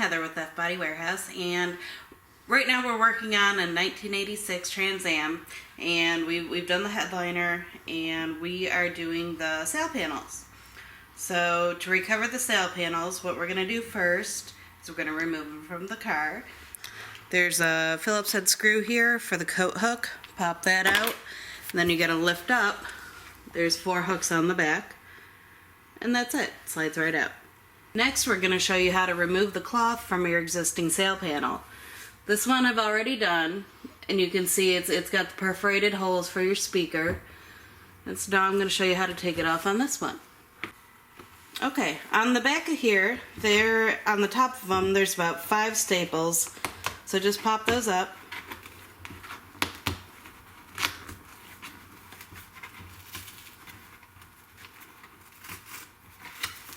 Heather with F Body Warehouse, and right now we're working on a 1986 Trans Am, and we've done the headliner, and we are doing the sail panels. So to recover the sail panels, what we're going to do first is we're going to remove them from the car. There's a Phillips head screw here for the coat hook. Pop that out, and then you got to lift up. There's 4 hooks on the back, and that's it. Slides right out. Next, we're going to show you how to remove the cloth from your existing sail panel. This one I've already done, and you can see it's got the perforated holes for your speaker. And so now I'm going to show you how to take it off on this one. Okay, on the back of here, on the top of them, there's about 5 staples. So just pop those up.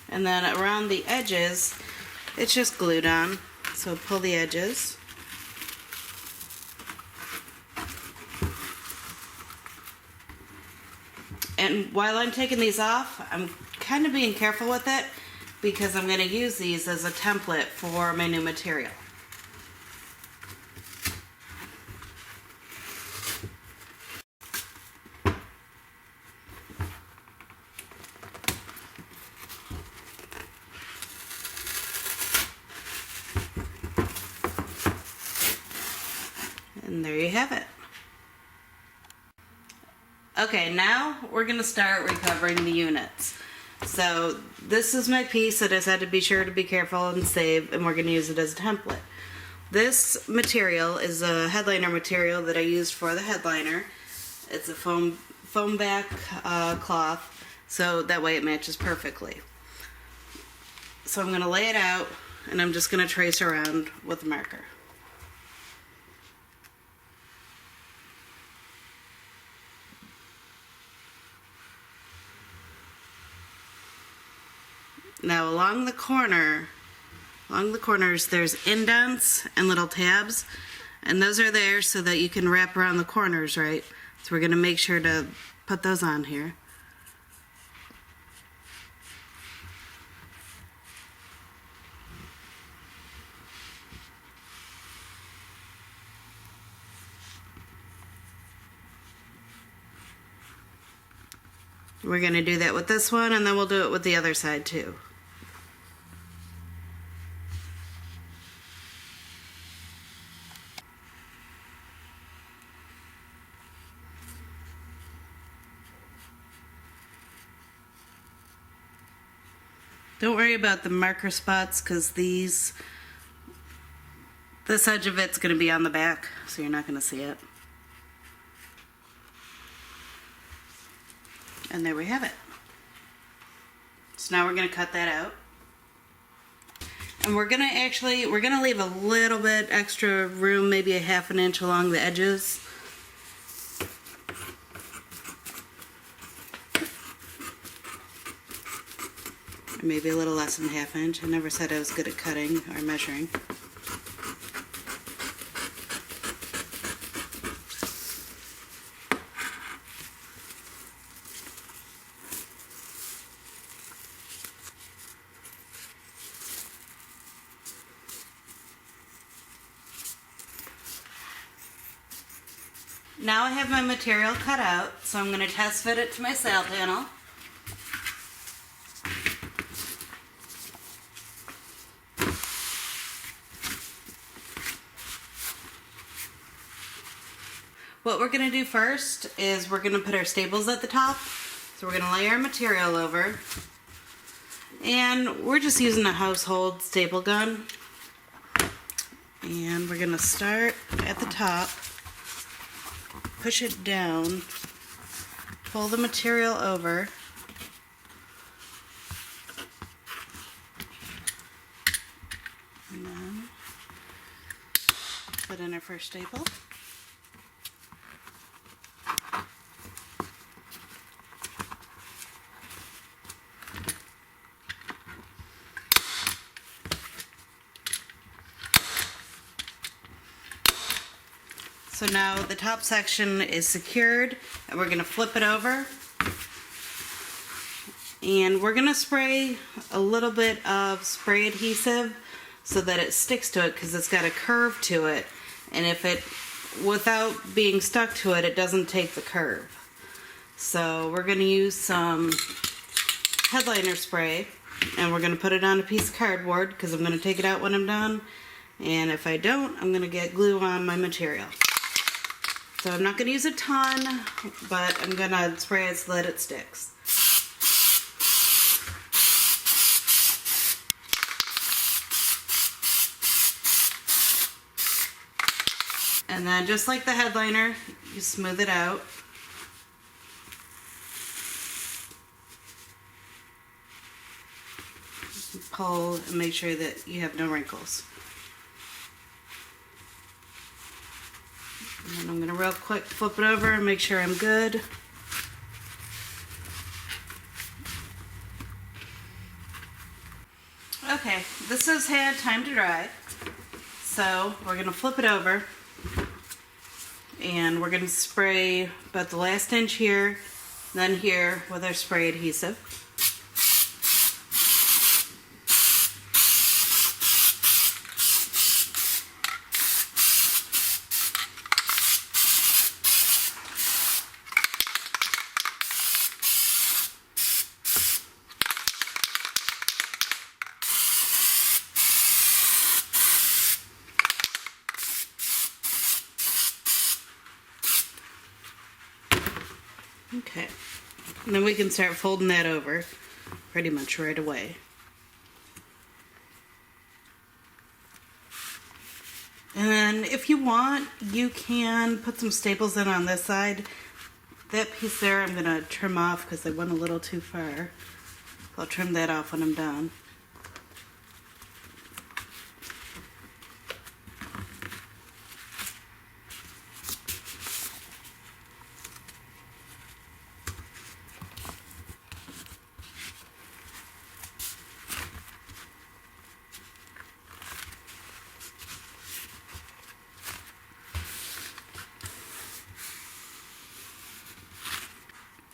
And then around the edges, it's just glued on. So pull the edges. And while I'm taking these off, I'm kind of being careful with it because I'm going to use these as a template for my new material. And there you have it. Okay, now we're going to start recovering the units. So this is my piece that I just had to be sure to be careful and save, and we're going to use it as a template. This material is a headliner material that I used for the headliner. It's a foam back cloth, so that way it matches perfectly. So I'm going to lay it out, and I'm just going to trace around with a marker. Now along the corners there's indents and little tabs, and those are there so that you can wrap around the corners, right? So we're going to make sure to put those on here. We're going to do that with this one, and then we'll do it with the other side too. Don't worry about the marker spots because this edge of it's going to be on the back, so you're not going to see it. And there we have it. So now we're going to cut that out. And we're going to leave a little bit extra room, maybe a 1/2 inch along the edges. Or maybe a little less than 1/2 inch. I never said I was good at cutting or measuring. Now I have my material cut out, so I'm going to test fit it to my sail panel. What we're going to do first is we're going to put our staples at the top. So we're going to lay our material over. And we're just using a household staple gun. And we're going to start at the top. Push it down, pull the material over, and then put in our first staple. So now the top section is secured, and we're going to flip it over. And we're going to spray a little bit of spray adhesive so that it sticks to it, because it's got a curve to it, and if it, without being stuck to it, it doesn't take the curve. So we're going to use some headliner spray, and we're going to put it on a piece of cardboard, because I'm going to take it out when I'm done, and if I don't, I'm going to get glue on my material. So I'm not going to use a ton, but I'm going to spray it so that it sticks. And then just like the headliner, you smooth it out. Pull and make sure that you have no wrinkles. And then I'm going to real quick flip it over and make sure I'm good. Okay, this has had time to dry. So we're going to flip it over. And we're going to spray about the last inch here, then here with our spray adhesive. Okay, and then we can start folding that over pretty much right away. And then if you want, you can put some staples in on this side. That piece there I'm going to trim off because I went a little too far. I'll trim that off when I'm done.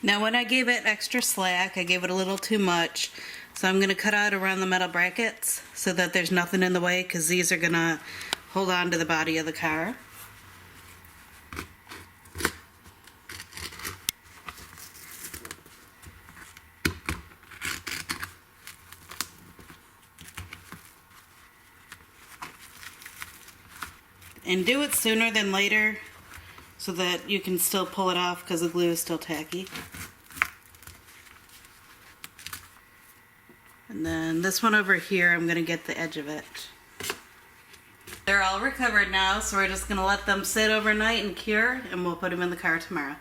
Now when I gave it extra slack, I gave it a little too much. So I'm going to cut out around the metal brackets so that there's nothing in the way, because these are going to hold on to the body of the car. And do it sooner than later, so that you can still pull it off because the glue is still tacky. And then this one over here, I'm going to get the edge of it. They're all recovered now, so we're just going to let them sit overnight and cure, and we'll put them in the car tomorrow.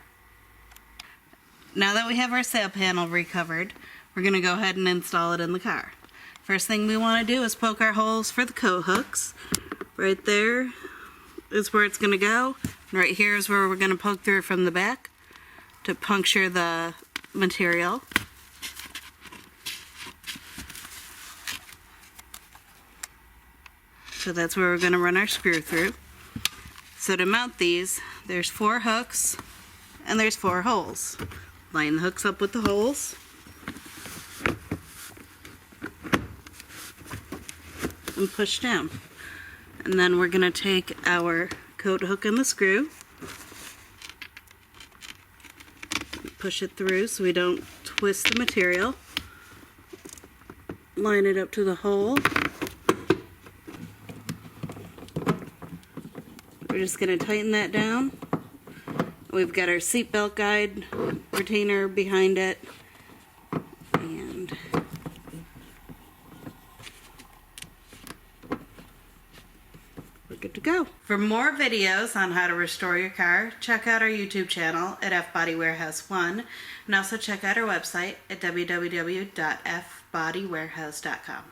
Now that we have our sail panel recovered, we're going to go ahead and install it in the car. First thing we want to do is poke our holes for the coat hooks. Right there is where it's going to go. And right here is where we're going to poke through from the back to puncture the material. So that's where we're going to run our screw through. So to mount these, there's 4 hooks and there's 4 holes. Line the hooks up with the holes. And push down. And then we're going to take our coat hook and the screw, push it through so we don't twist the material, line it up to the hole. We're just going to tighten that down. We've got our seatbelt guide retainer behind it, and good to go. For more videos on how to restore your car, check out our YouTube channel at F Body Warehouse 1, and also check out our website at www.fbodywarehouse.com.